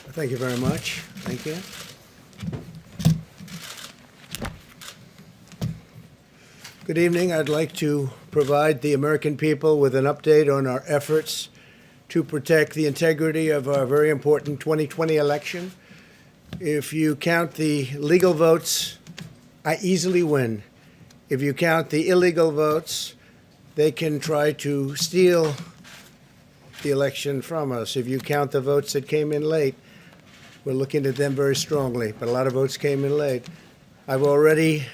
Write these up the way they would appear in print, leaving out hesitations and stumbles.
Thank you very much. Thank you. Good evening. I'd like to provide the American people with an update on our efforts to protect the integrity of our very important 2020 election. If you count the legal votes, I easily win. If you count the illegal votes, they can try to steal the election from us. If you count the votes that came in late, we're looking at them very strongly, but a lot of votes came in late. I've already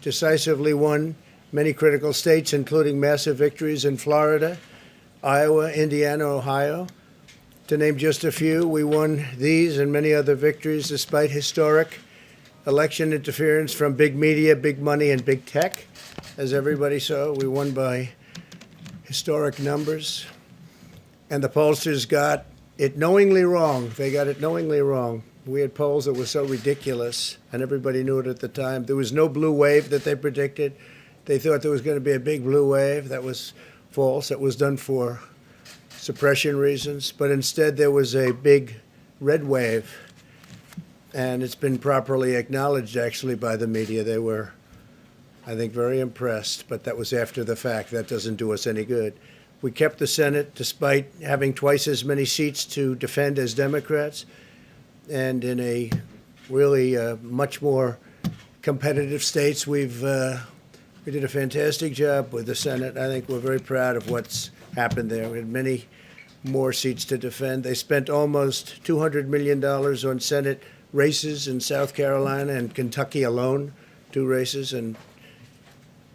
decisively won many critical states, including massive victories in Florida, Iowa, Indiana, Ohio. To name just a few, we won these and many other victories despite historic election interference from big media, big money, and big tech. As everybody saw, we won by historic numbers. And the pollsters got it knowingly wrong. They got it knowingly wrong. We had polls that were so ridiculous, and everybody knew it at the time. There was no blue wave that they predicted. They thought there was going to be a big blue wave. That was false. It was done for suppression reasons. But instead, there was a big red wave. And it's been properly acknowledged, actually, by the media. They were, I think, very impressed. But that was after the fact. That doesn't do us any good. We kept the Senate despite having twice as many seats to defend as Democrats. And in a really much more competitive states, we did a fantastic job with the Senate. I think we're very proud of what's happened there. We had many more seats to defend. They spent almost $200 million on Senate races in South Carolina and Kentucky alone, 2 races, and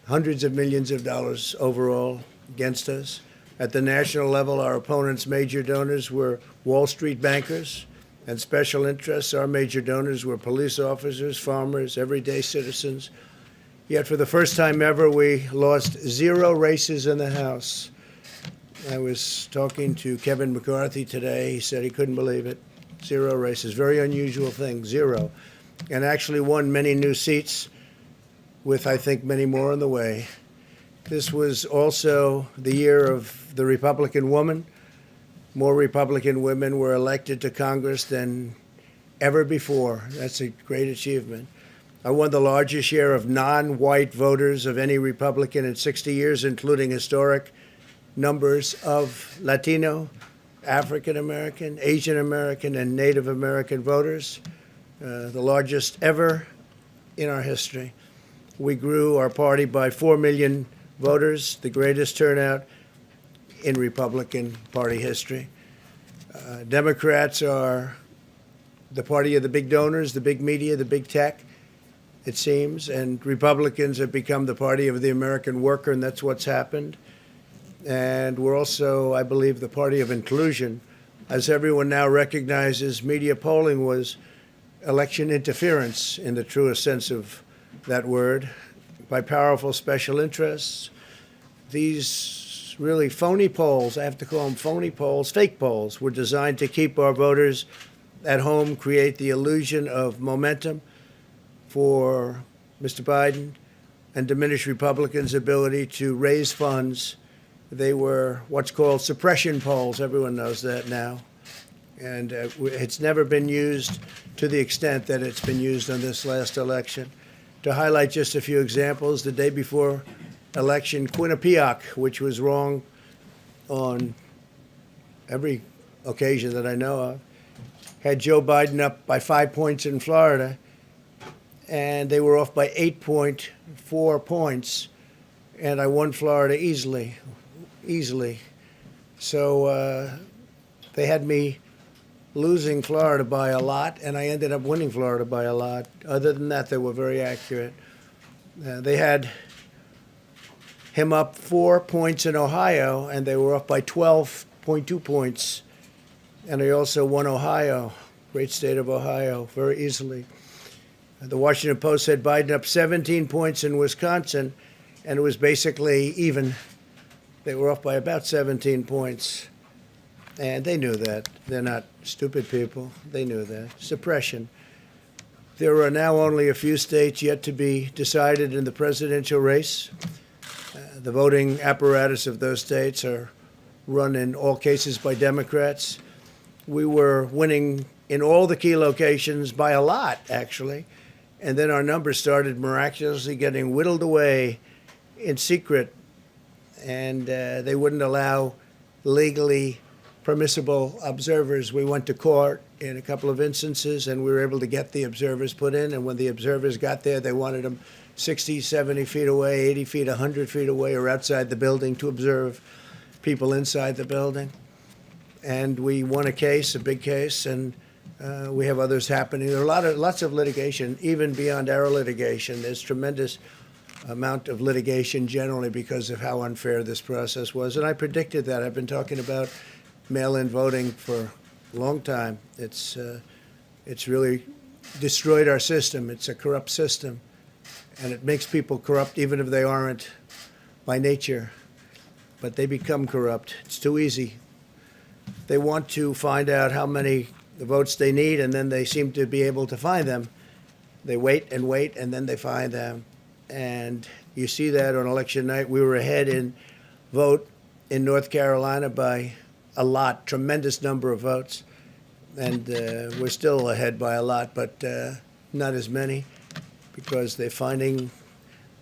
hundreds of millions of dollars overall against us. At the national level, our opponents' major donors were Wall Street bankers and special interests. Our major donors were police officers, farmers, everyday citizens. Yet for the first time ever, we lost 0 races in the House. I was talking to Kevin McCarthy today. He said he couldn't believe it. 0 races, very unusual thing, 0. And actually won many new seats with, I think, many more on the way. This was also the year of the Republican woman. More Republican women were elected to Congress than ever before. That's a great achievement. I won the largest share of non-white voters of any Republican in 60 years, including historic numbers of Latino, African American, Asian American, and Native American voters, the largest ever in our history. We grew our party by 4 million voters, the greatest turnout in Republican Party history. Democrats are the party of the big donors, the big media, the big tech, it seems, and Republicans have become the party of the American worker, and that's what's happened. And we're also, I believe, the party of inclusion. As everyone now recognizes, media polling was election interference in the truest sense of that word by powerful special interests. These really phony polls, I have to call them phony polls, fake polls, were designed to keep our voters at home, create the illusion of momentum for Mr. Biden, and diminish Republicans' ability to raise funds. They were what's called suppression polls. Everyone knows that now. And it's never been used to the extent that it's been used on this last election. To highlight just a few examples, the day before election, Quinnipiac, which was wrong on every occasion that I know of, had Joe Biden up by 5 points in Florida, and they were off by 8.4 points, and I won Florida easily. So they had me losing Florida by a lot, and I ended up winning Florida by a lot. Other than that, they were very accurate. They had him up 4 points in Ohio, and they were off by 12.2 points. And I also won Ohio, great state of Ohio, very easily. The Washington Post had Biden up 17 points in Wisconsin, and it was basically even. They were off by about 17 points. And they knew that. They're not stupid people. They knew that. Suppression. There are now only a few states yet to be decided in the presidential race. The voting apparatus of those states are run in all cases by Democrats. We were winning in all the key locations by a lot, actually. And then our numbers started miraculously getting whittled away in secret, and they wouldn't allow legally permissible observers. We went to court in a couple of instances, and we were able to get the observers put in. And when the observers got there, they wanted them 60, 70 feet away, 80 feet, 100 feet away, or outside the building to observe people inside the building. And we won a case, a big case, and we have others happening. There are lots of litigation, even beyond our litigation. There's tremendous amount of litigation generally because of how unfair this process was. And I predicted that. I've been talking about mail-in voting for a long time. It's really destroyed our system. It's a corrupt system, and it makes people corrupt even if they aren't by nature. But they become corrupt. It's too easy. They want to find out how many the votes they need, and then they seem to be able to find them. They wait, and then they find them. And you see that on election night. We were ahead in vote in North Carolina by a lot, tremendous number of votes. And we're still ahead by a lot, but not as many, because they're finding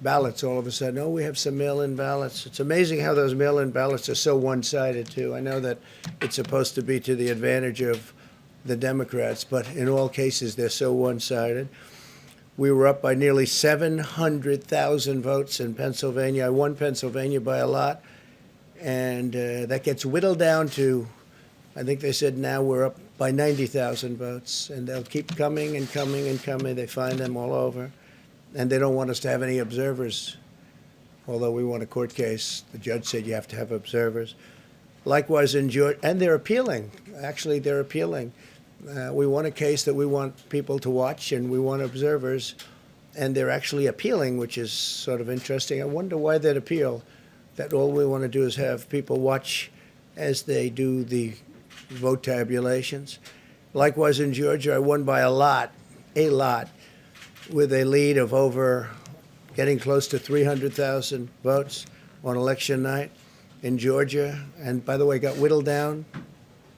ballots all of a sudden. Oh, we have some mail-in ballots. It's amazing how those mail-in ballots are so one-sided, too. I know that it's supposed to be to the advantage of the Democrats, but in all cases, they're so one-sided. We were up by nearly 700,000 votes in Pennsylvania. I won Pennsylvania by a lot, and that gets whittled down to, I think they said now we're up by 90,000 votes, and they'll keep coming and coming and coming. They find them all over, and they don't want us to have any observers, although we won a court case. The judge said you have to have observers. Likewise in Georgia, and they're appealing. Actually, they're appealing. We won a case that we want people to watch, and we want observers, and they're actually appealing, which is sort of interesting. I wonder why they'd appeal, that all we want to do is have people watch as they do the vote tabulations. Likewise in Georgia, I won by a lot, with a lead of over getting close to 300,000 votes on election night in Georgia. And by the way, got whittled down,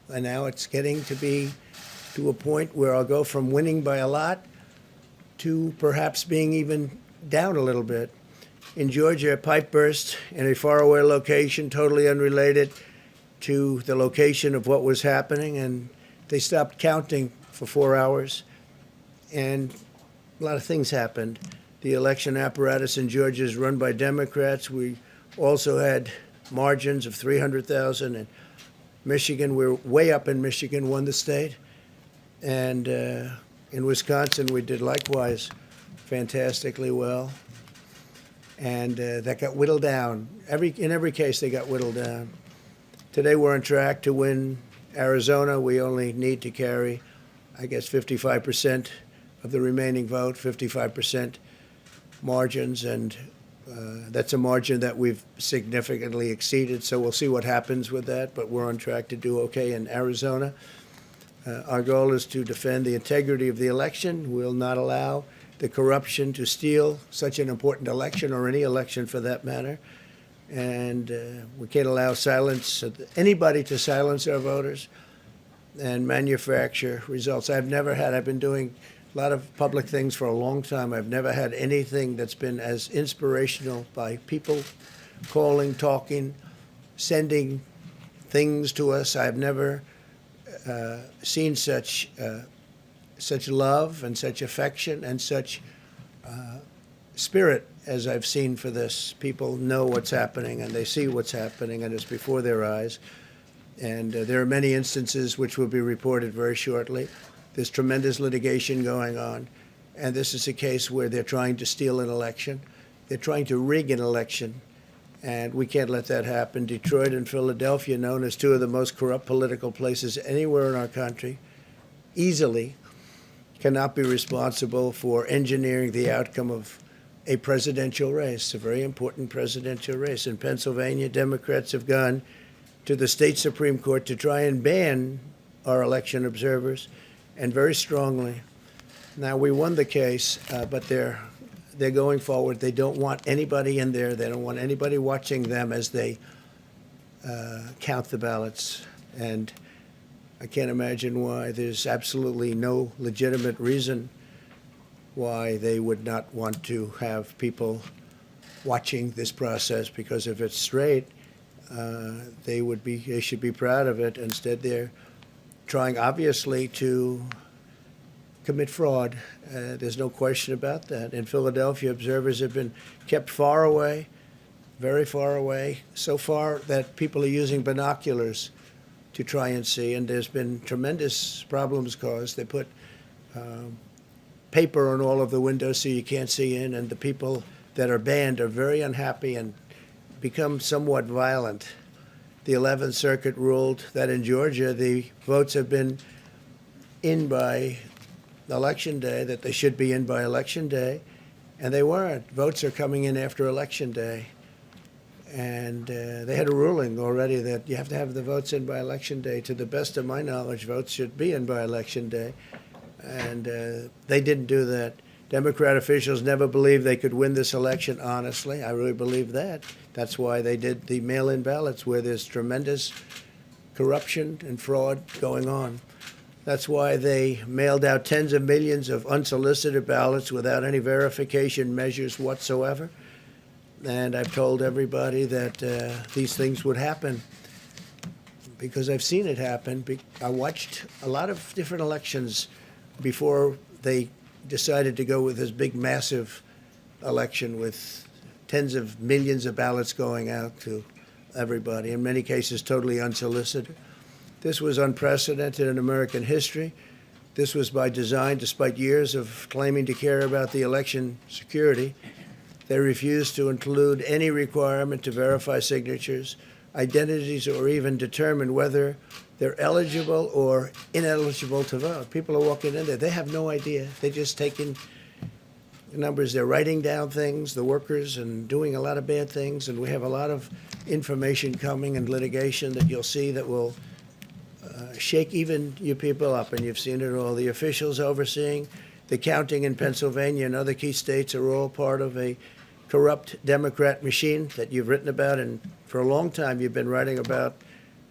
and now it's getting to be to a point where I'll go from winning by a lot to perhaps being even down a little bit. In Georgia, a pipe burst in a faraway location, totally unrelated to the location of what was happening, and they stopped counting for 4 hours, and a lot of things happened. The election apparatus in Georgia is run by Democrats. We also had margins of 300,000. In Michigan, we're way up in Michigan, won the state. And in Wisconsin, we did likewise fantastically well. And that got whittled down. In every case, they got whittled down. Today, we're on track to win Arizona. We only need to carry, I guess, 55% of the remaining vote, 55% margins, and that's a margin that we've significantly exceeded, so we'll see what happens with that, but we're on track to do okay in Arizona. Our goal is to defend the integrity of the election. We'll not allow the corruption to steal such an important election, or any election for that matter, and we can't allow anybody to silence our voters and manufacture results. I've been doing a lot of public things for a long time. I've never had anything that's been as inspirational, by people calling, talking, sending things to us. I've never seen such love and such affection and such spirit as I've seen for this. People know what's happening, and they see what's happening, and it's before their eyes. And there are many instances which will be reported very shortly. There's tremendous litigation going on, and this is a case where they're trying to steal an election. They're trying to rig an election, and we can't let that happen. Detroit and Philadelphia, known as two of the most corrupt political places anywhere in our country, easily cannot be responsible for engineering the outcome of a presidential race, a very important presidential race. In Pennsylvania, Democrats have gone to the state Supreme Court to try and ban our election observers, and very strongly. Now, we won the case, but they're going forward. They don't want anybody in there. They don't want anybody watching them as they count the ballots. And I can't imagine why. There's absolutely no legitimate reason why they would not want to have people watching this process, because if it's straight, they should be proud of it. Instead, they're trying, obviously, to commit fraud. There's no question about that. In Philadelphia, observers have been kept far away, very far away, so far that people are using binoculars to try and see, and there's been tremendous problems caused. They put paper on all of the windows so you can't see in, and the people that are banned are very unhappy and become somewhat violent. The 11th Circuit ruled that in Georgia the votes have been in by Election Day, that they should be in by Election Day, and they weren't. Votes are coming in after Election Day. And they had a ruling already that you have to have the votes in by Election Day. To the best of my knowledge, votes should be in by Election Day. And they didn't do that. Democrat officials never believed they could win this election, honestly. I really believe that. That's why they did the mail-in ballots, where there's tremendous corruption and fraud going on. That's why they mailed out tens of millions of unsolicited ballots without any verification measures whatsoever. And I've told everybody that these things would happen because I've seen it happen. I watched a lot of different elections before they decided to go with this big, massive election with tens of millions of ballots going out to everybody, in many cases totally unsolicited. This was unprecedented in American history. This was by design, despite years of claiming to care about the election security. They refused to include any requirement to verify signatures, identities, or even determine whether they're eligible or ineligible to vote. People are walking in there. They have no idea. They're just taking numbers. They're writing down things, the workers, and doing a lot of bad things. And we have a lot of information coming and litigation that you'll see that will shake even you people up. And you've seen it all. The officials overseeing the counting in Pennsylvania and other key states are all part of a corrupt Democrat machine that you've written about, and for a long time you've been writing about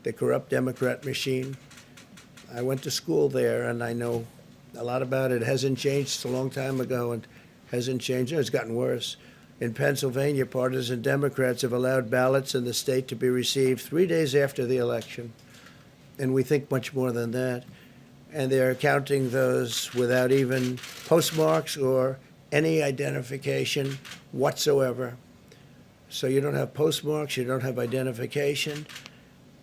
the corrupt Democrat machine. I went to school there, and I know a lot about it. It hasn't changed. It's a long time ago, and hasn't changed. It's gotten worse. In Pennsylvania, partisan Democrats have allowed ballots in the state to be received 3 days after the election, and we think much more than that. And they're counting those without even postmarks or any identification whatsoever. So you don't have postmarks, you don't have identification.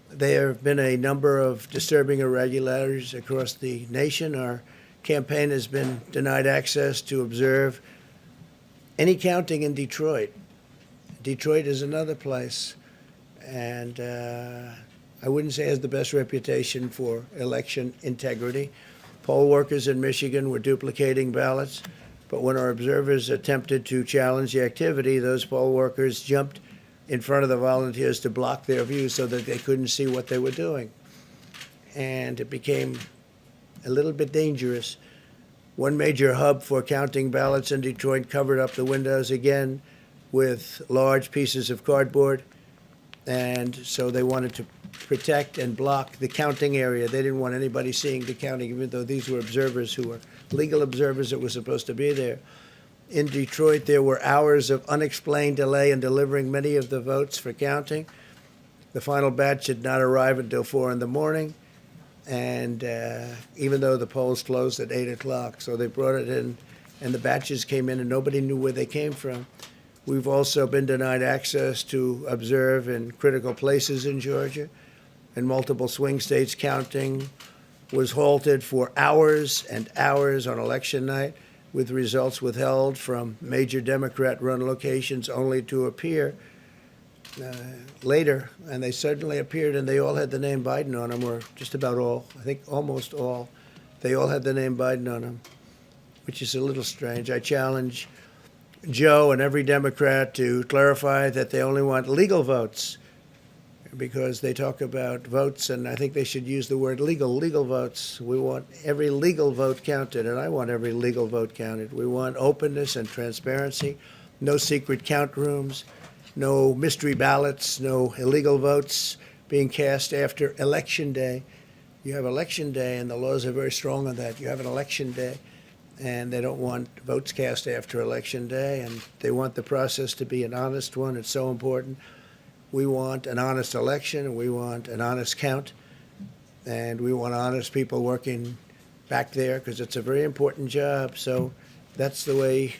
There have been a number of disturbing irregularities across the nation. Our campaign has been denied access to observe any counting in Detroit. Detroit is another place, and I wouldn't say it has the best reputation for election integrity. Poll workers in Michigan were duplicating ballots. But when our observers attempted to challenge the activity, those poll workers jumped in front of the volunteers to block their view so that they couldn't see what they were doing. And it became a little bit dangerous. One major hub for counting ballots in Detroit covered up the windows again with large pieces of cardboard. And so they wanted to protect and block the counting area. They didn't want anybody seeing the counting, even though these were observers who were legal observers that were supposed to be there. In Detroit, there were hours of unexplained delay in delivering many of the votes for counting. The final batch did not arrive until 4 in the morning, and even though the polls closed at 8 o'clock, so they brought it in, and the batches came in, and nobody knew where they came from. We've also been denied access to observe in critical places in Georgia. In multiple swing states, counting was halted for hours and hours on election night, with results withheld from major Democrat-run locations only to appear later. And they suddenly appeared, and they all had the name Biden on them, or just about all. I think almost all. They all had the name Biden on them, which is a little strange. I challenge Joe and every Democrat to clarify that they only want legal votes, because they talk about votes, and I think they should use the word legal votes. We want every legal vote counted, and I want every legal vote counted. We want openness and transparency, no secret count rooms, no mystery ballots, no illegal votes being cast after Election Day. You have election day, and the laws are very strong on that. You have an election day, and they don't want votes cast after election day, and they want the process to be an honest one. It's so important. We want an honest election, and we want an honest count, and we want honest people working back there because it's a very important job. So that's the way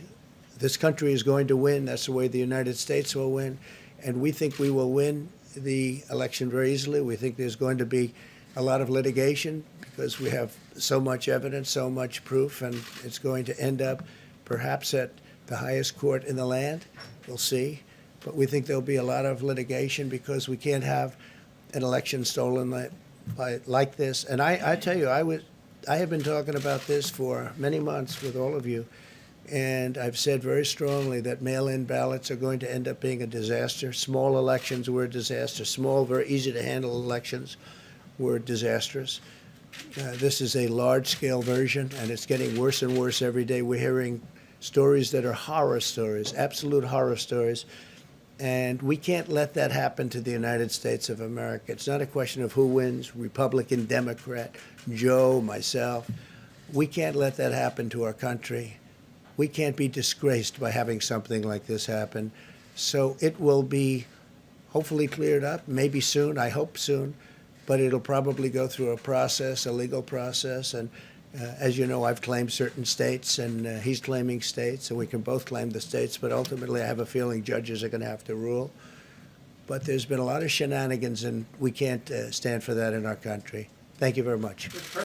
this country is going to win. That's the way the United States will win. And we think we will win the election very easily. We think there's going to be a lot of litigation because we have so much evidence, so much proof, and it's going to end up perhaps at the highest court in the land. We'll see. But we think there'll be a lot of litigation because we can't have an election stolen like this. And I tell you, I have been talking about this for many months with all of you, and I've said very strongly that mail-in ballots are going to end up being a disaster. Small elections were a disaster. Small, very easy-to-handle elections were disastrous. This is a large-scale version, and it's getting worse and worse every day. We're hearing stories that are horror stories, absolute horror stories, and we can't let that happen to the United States of America. It's not a question of who wins, Republican, Democrat, Joe, myself. We can't let that happen to our country. We can't be disgraced by having something like this happen. So it will be hopefully cleared up, maybe soon, I hope soon, but it'll probably go through a process, a legal process. And as you know, I've claimed certain states, and he's claiming states, and we can both claim the states, but ultimately I have a feeling judges are going to have to rule. But there's been a lot of shenanigans, and we can't stand for that in our country. Thank you very much.